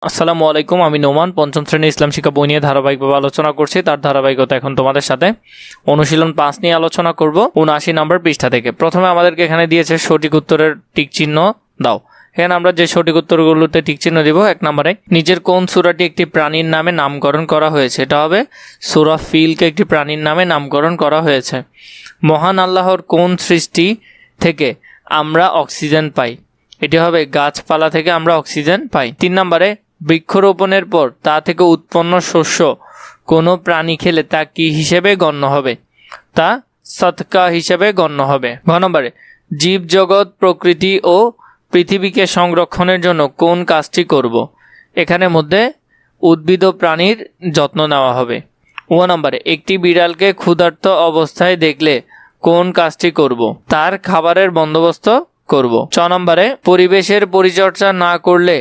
আসসালামু আলাইকুম, আমি নোমান পঞ্চম শ্রেণীর ইসলাম শিক্ষা বই নিয়ে ধারাবাহিকভাবে আলোচনা করছি। তার ধারাবাহিকতা এখন তোমাদের সাথে অনুশীলন 5 নিয়ে আলোচনা করব 79 নম্বর পৃষ্ঠা থেকে। প্রথমে আমাদেরকে এখানে দিয়েছে সঠিক উত্তরের টিক চিহ্ন দাও। এখানে আমরা যে সঠিক উত্তরগুলোতে টিক চিহ্ন দিব, 1 নম্বরে নিচের কোন সূরাটি একটি প্রাণীর নামে নামকরণ করা হয়েছে? এটা হবে সূরা ফিলকে একটি প্রাণীর নামে নামকরণ করা হয়েছে। মহান আল্লাহর কোন সৃষ্টি থেকে আমরা অক্সিজেন পাই? এটি হবে গাছপালা থেকে আমরা অক্সিজেন পাই। 3 নম্বরে বৃক্ষরোপণের পর তা থেকে উৎপন্ন শস্য কোনো প্রাণী খেলে তা কি হিসেবে গণ্য হবে? তা সদকা হিসেবে গণ্য হবে। 9 নম্বরে জীবজগৎ, প্রকৃতি ও পৃথিবীকে সংরক্ষণের জন্য কোন কাজটি করব? এখানে মধ্যে উদ্ভিদ ও প্রাণীর যত্ন নেওয়া হবে। 9 নম্বরে একটি বিড়ালকে ক্ষুধার্ত অবস্থায় দেখলে কোন কাজটি করব? তার খাবারের বন্দোবস্ত করব। 6 নম্বরে পরিবেশের পরিচর্যা না করলে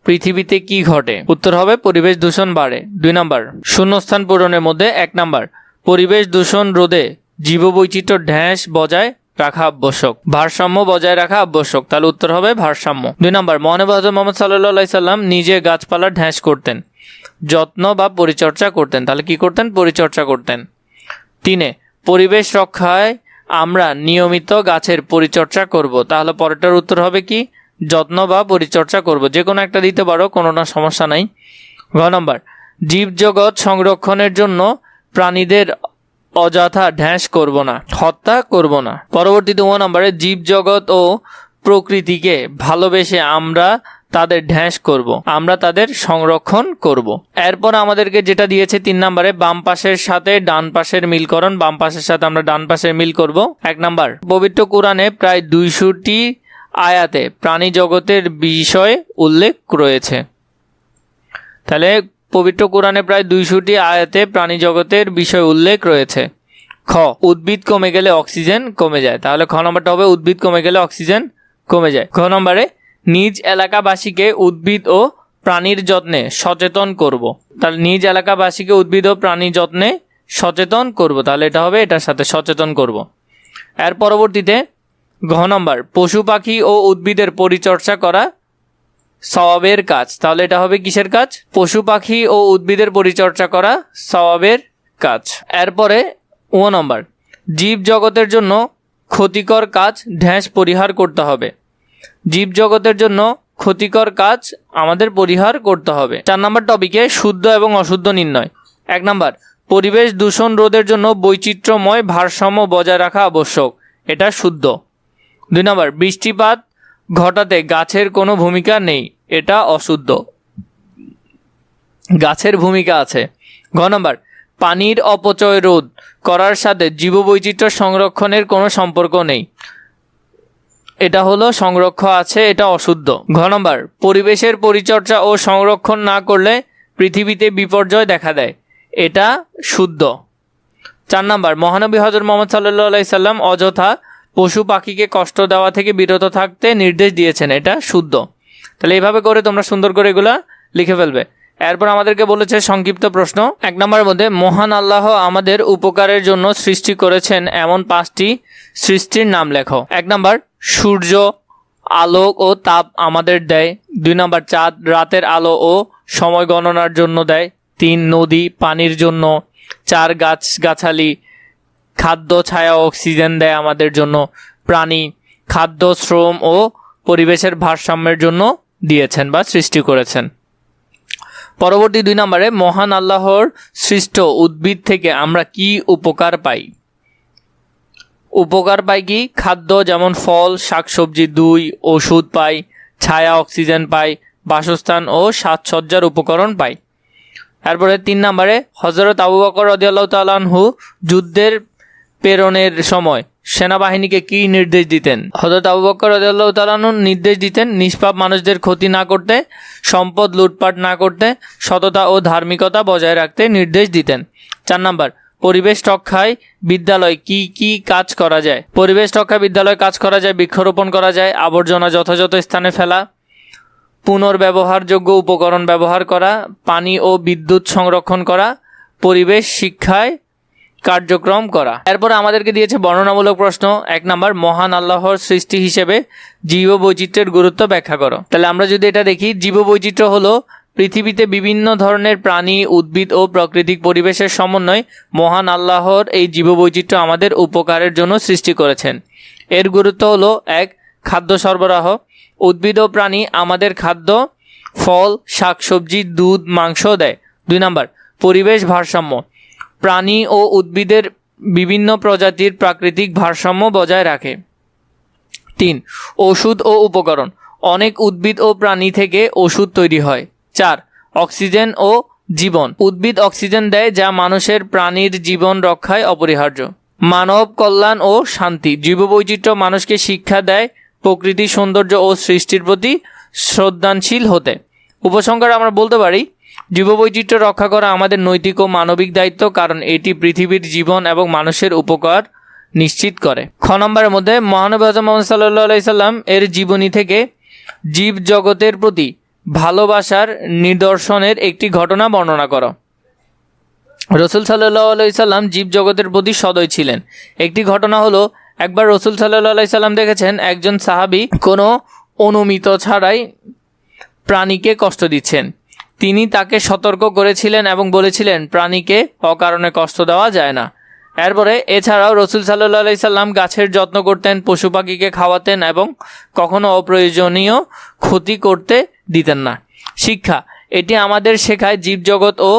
পৃথিবীতে কি ঘটে? উত্তর হবে পরিবেশ দূষণ বাড়ে। 2 নম্বর শূন্যস্থান পূরণের মধ্যে 1 নম্বর পরিবেশ দূষণ রোধে জীববৈচিত্র্য ঢ্যাঁস বজায় রাখা আবশ্যক, ভারসাম্য বজায় রাখা আবশ্যক। তাহলে উত্তর হবে ভারসাম্য। 2 নম্বর মহানবী হযরত মুহাম্মদ সাল্লাল্লাহু আলাইহি সাল্লাম নিজে গাছপালার ঢ্যাঁস করতেন, যত্ন বা পরিচর্যা করতেন। তাহলে কি করতেন? পরিচর্যা করতেন। 3 পরিবেশ রক্ষায় আমরা নিয়মিত গাছের পরিচর্যা করব। তাহলে পরেরটার উত্তর হবে কি? যত্ন বা পরিচর্যা করব। যে কোনো একটা দিতে পারো, কোনো না সমস্যা নাই। 9 নম্বর জীবজগৎ সংরক্ষণের জন্য প্রাণীদের অযথা ঢ্যাঁস করব না, হত্যা করব না। পরবর্তীতে 9 নম্বরে জীবজগৎ ও প্রকৃতিকে ভালোবেসে আমরা তাদের ঢ্যাঁস করব, আমরা তাদের সংরক্ষণ করব। এরপর আমাদেরকে যেটা দিয়েছে 3 নম্বরে বাম পাশের সাথে ডান পাশের মিলকরণ। বাম পাশের সাথে আমরা ডান পাশের মিল করব। 1 নম্বর পবিত্র কোরআনে প্রায় 200টি আয়াতে প্রাণী জগতের বিষয়ে উল্লেখ রয়েছে। তাহলে পবিত্র কোরআনে প্রায় 200টি আয়াতে প্রাণী জগতের বিষয় উল্লেখ রয়েছে। খ উদ্ভিদ কমে গেলে অক্সিজেন কমে যায়। তাহলে খ নম্বরটা হবে উদ্ভিদ কমে গেলে অক্সিজেন কমে যায়। খ নম্বরে নিজ এলাকাবাসীকে উদ্ভিদ ও প্রাণীর যত্নে সচেতন করব। তাহলে নিজ এলাকাবাসীকে উদ্ভিদ ও প্রাণীর যত্নে সচেতন করব। তাহলে এটা হবে এটার সাথে সচেতন করব। এর পরবর্তীতে ঘ নম্বর পশু পাখি ও উদ্ভিদের পরিচর্যা করা সওয়াবের কাজ। তাহলে এটা হবে কিসের কাজ? পশু পাখি ও উদ্ভিদের পরিচর্যা করা সওয়াবের কাজ। এরপরে 9 নম্বর জীব জগতের জন্য ক্ষতিকর কাজ ঢ্যাঁস পরিহার করতে হবে। জীব জগতের জন্য ক্ষতিকর কাজ আমাদের পরিহার করতে হবে। 4 নম্বর টপিকে শুদ্ধ এবং অশুদ্ধ নির্ণয়। 1 নম্বর পরিবেশ দূষণ রোধের জন্য বৈচিত্র্যময় ভারসাম্য বজায় রাখা আবশ্যক, এটা শুদ্ধ। 2 নম্বর বৃষ্টিপাত ঘটাতে গাছের কোনো ভূমিকা নেই, এটা অশুদ্ধ। গাছের ভূমিকা আছে। ঘ নম্বর পানির অপচয় রোধ করার সাথে জীববৈচিত্র্য সংরক্ষণের কোনো সম্পর্ক নেই, এটা হলো সংরক্ষণ আছে, এটা অশুদ্ধ। ঘ নম্বর পরিবেশের পরিচর্যা ও সংরক্ষণ না করলে পৃথিবীতে বিপর্যয় দেখা দেয়, এটা শুদ্ধ। 4 নম্বর মহানবী হযরত মুহাম্মদ সাল্লাল্লাহু আলাইহি সাল্লাম অযথা পশু পাখিকে কষ্ট দেওয়া থেকে বিরত থাকতে নির্দেশ দিয়েছেন, এটা শুদ্ধ। তাহলে এইভাবে করে তোমরা সুন্দর করে এগুলা লিখে ফেলবে। এরপর আমাদেরকে বলেছে সংক্ষিপ্ত প্রশ্ন। 1 নম্বরের মধ্যে মহান আল্লাহ আমাদের উপকারের জন্য সৃষ্টি করেছেন এমন 5টি সৃষ্টির নাম লেখো। 1 নম্বর সূর্য আলোক ও তাপ আমাদের দেয়। 2 নম্বর চাঁদ রাতের আলো ও সময় গণনার জন্য দেয়। 3 নদী পানির জন্য। 4 গাছগাছালি খাদ্য ছায়া ও অক্সিজেন দেয় আমাদের জন্য। প্রাণী খাদ্য শ্রম ও পরিবেশের ভারসাম্যের জন্য দিয়েছেন বা সৃষ্টি করেছেন। পরবর্তী 2 নম্বরে মহান আল্লাহর সৃষ্ট উদ্ভিদ থেকে আমরা কি উপকার পাই? উপকার পাই কি? খাদ্য যেমন ফল শাকসবজি, দই, ওষুধ পাই, ছায়া অক্সিজেন পাই, বাসস্থান ও সাজসজ্জার উপকরণ পাই। তারপরে 3 নম্বরে হযরত আবু বকর রাদিয়াল্লাহু তাআলা আনহু যুদ্ধের প্রেরণের সময় সেনাবাহিনীকে কি নির্দেশ দিতেন? হযরত আবু বকর রাদিয়াল্লাহু তাআলা আনহু নির্দেশ দিতেন নিষ্পাপ মানুষদের ক্ষতি না করতে, সম্পদ লুটপাট না করতে, সততা ও ধার্মিকতা বজায় রাখতে নির্দেশ দিতেন। 4 নম্বর পরিবেশ রক্ষায় বিদ্যালয় কি কি কাজ করা যায়? পরিবেশ রক্ষায় বিদ্যালয়ে কাজ করা যায়, বৃক্ষরোপণ করা যায়, আবর্জনা যথাযথ স্থানে ফেলা, পুনর্ব্যবহারযোগ্য উপকরণ ব্যবহার করা, পানি ও বিদ্যুৎ সংরক্ষণ করা, পরিবেশ শিক্ষায় কার্যক্রম করা। এরপর আমাদেরকে দিয়েছে বর্ণনামূলক প্রশ্ন। 1 নম্বর মহান আল্লাহর সৃষ্টি হিসেবে জীববৈচিত্র্যের গুরুত্ব ব্যাখ্যা করো। তাহলে আমরা যদি এটা দেখি, জীববৈচিত্র্য হলো পৃথিবীতে বিভিন্ন ধরনের প্রাণী, উদ্ভিদ ও প্রাকৃতিক পরিবেশের সমন্বয় মহান আল্লাহর এই জীববৈচিত্র্য আমাদের উপকারের জন্য সৃষ্টি করেছেন। এর গুরুত্ব হলো: 1. খাদ্য সরবরাহ। উদ্ভিদ ও প্রাণী আমাদের খাদ্য, ফল, শাকসবজি, দুধ, মাংস দেয়। 2 নম্বর, পরিবেশ ভারসাম্য। প্রাণী ও উদ্ভিদের বিভিন্ন প্রজাতির প্রাকৃতিক ভারসাম্য বজায় রাখে। 3. ওষুধ ও উপকরণ। অনেক উদ্ভিদ ও প্রাণী থেকে ওষুধ তৈরি হয়। 4. অক্সিজেন ও জীবন। উদ্ভিদ অক্সিজেন দেয় যা মানুষের প্রাণীর জীবন রক্ষায় অপরিহার্য। মানব কল্যাণ ও শান্তি। জীববৈচিত্র্য মানুষকে শিক্ষা দেয় প্রকৃতির সৌন্দর্য ও সৃষ্টির প্রতি শ্রদ্ধাশীল হতে। উপসংহারে আমরা বলতে পারি, জীববৈচিত্র্য রক্ষা করা আমাদের নৈতিক ও মানবিক দায়িত্ব, কারণ এটি পৃথিবীর জীবন এবং মানুষের উপকার নিশ্চিত করে। খ নম্বরের মধ্যে মহানবী হযরত মুহাম্মদ সাল্লাল্লাহু আলাইহি সাল্লাম এর জীবনী থেকে জীব জগতের প্রতি ভালোবাসার নিদর্শনের একটি ঘটনা বর্ণনা করো। রসুল সাল্লাল্লাহু আলাইহি সাল্লাম জীব জগতের প্রতি সদয় ছিলেন। একটি ঘটনা হলো, একবার রসুল সাল্লাল্লাহু আলাইহি সাল্লাম দেখেছেন একজন সাহাবী কোনো অনুমতি ছাড়াই প্রাণীকে কষ্ট দিচ্ছেন। তিনি তাকে সতর্ক করেছিলেন এবং বলেছিলেন, প্রাণীকে অকারণে কষ্ট দেওয়া যায় না। এরপরে এছাড়াও রসুল সাল্লাল্লাহু আলাইহি সাল্লাম গাছের যত্ন করতেন, পশু পাখিকে খাওয়াতেন এবং কখনো অপ্রয়োজনীয় ক্ষতি করতে দিতেন না। শিক্ষা: এটি আমাদের শেখায় জীবজগৎ ও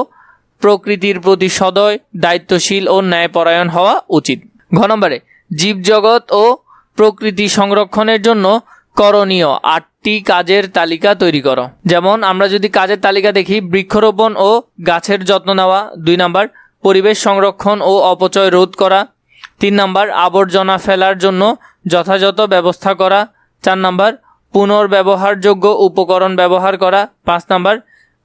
প্রকৃতির প্রতি সদয়, দায়িত্বশীল ও ন্যায়পরায়ণ হওয়া উচিত। ঘ নম্বরে জীবজগৎ ও প্রকৃতি সংরক্ষণের জন্য করণীয় 8টি কাজের তালিকা তৈরি করো। যেমন আমরা যদি কাজের তালিকা দেখি, বৃক্ষরোপণ ও গাছের যত্ন নেওয়া। 2 নম্বর, পরিবেশ সংরক্ষণ ও অপচয় রোধ করা। 3 নম্বর, আবর্জনা ফেলার জন্য যথাযথ ব্যবস্থা করা। 4 নম্বর, পুনর্ব্যবহারযোগ্য উপকরণ ব্যবহার করা। 5 নম্বর,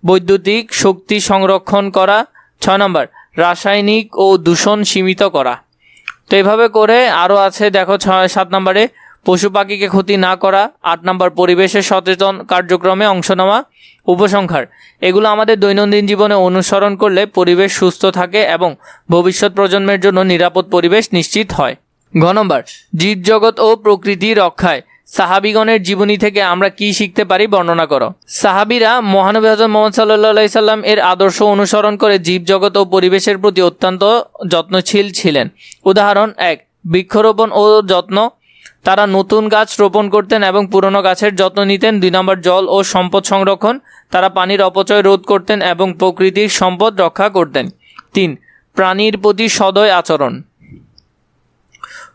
বৈদ্যুতিক শক্তি সংরক্ষণ করা। 6 নম্বর, রাসায়নিক ও দূষণ সীমিত করা। তো এইভাবে করে আরও আছে, দেখো 7 নম্বরে পশু পাখিকে ক্ষতি না করা। 8 নম্বর, পরিবেশের সচেতন কার্যক্রমে অংশ নেওয়া। উপসংহার: এগুলো আমাদের দৈনন্দিন জীবনে অনুসরণ করলে পরিবেশ সুস্থ থাকে এবং ভবিষ্যৎ প্রজন্মের জন্য নিরাপদ পরিবেশ নিশ্চিত হয়। ঘ নম্বর, জীবজগৎ ও প্রকৃতি রক্ষায় সাহাবীগণের জীবনী থেকে আমরা কি শিখতে পারি বর্ণনা করো। সাহাবীরা মহানবী হযরত মুহাম্মদ সাল্লাল্লাহু আলাইহি সাল্লাম এর আদর্শ অনুসরণ করে জীবজগৎ ও পরিবেশের প্রতি অত্যন্ত যত্নশীল ছিলেন। উদাহরণ: 1. বৃক্ষরোপণ ও যত্ন। তারা নতুন গাছ রোপণ করতেন এবং পুরনো গাছের যত্ন নিতেন। 2 নম্বর, জল ও সম্পদ সংরক্ষণ। তারা পানির অপচয় রোধ করতেন এবং প্রকৃতির সম্পদ রক্ষা করতেন। 3. প্রাণীর প্রতি সদয় আচরণ।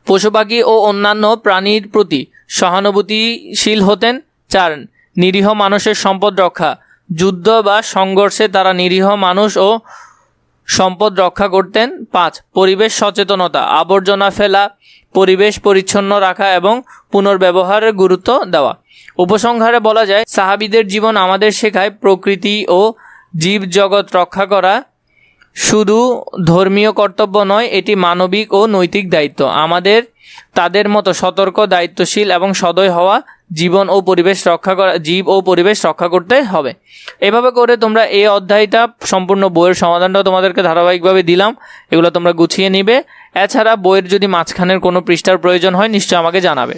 পশু পাখি ও অন্যান্য প্রাণীর প্রতি সহানুভূতিশীল হতেন। 4. নিরীহ মানুষের সম্পদ রক্ষা। যুদ্ধ বা সংঘর্ষে তারা নিরীহ মানুষ ও সম্পদ রক্ষা করতেন। 5. পরিবেশ সচেতনতা। আবর্জনা ফেলা, পরিবেশ পরিচ্ছন্ন রাখা এবং পুনর্ব্যবহারের গুরুত্ব দেওয়া। উপসংহারে বলা যায়, সাহাবীদের জীবন আমাদের শেখায় প্রকৃতি ও জীবজগৎ রক্ষা করা শুধু ধর্মীয় কর্তব্য নয়, এটি মানবিক ও নৈতিক দায়িত্ব। আমাদের তাদের মতো সতর্ক, দায়িত্বশীল এবং সদয় হওয়া, জীব ও পরিবেশ রক্ষা করতে হবে। এভাবে করে তোমরা এই অধ্যায়টা সম্পূর্ণ বইয়ের সমাধানটাও তোমাদেরকে ধারাবাহিকভাবে দিলাম, এগুলো তোমরা গুছিয়ে নিবে। এছাড়া বইয়ের যদি মাঝখানের কোনো পৃষ্ঠার প্রয়োজন হয় নিশ্চয়ই আমাকে জানাবে।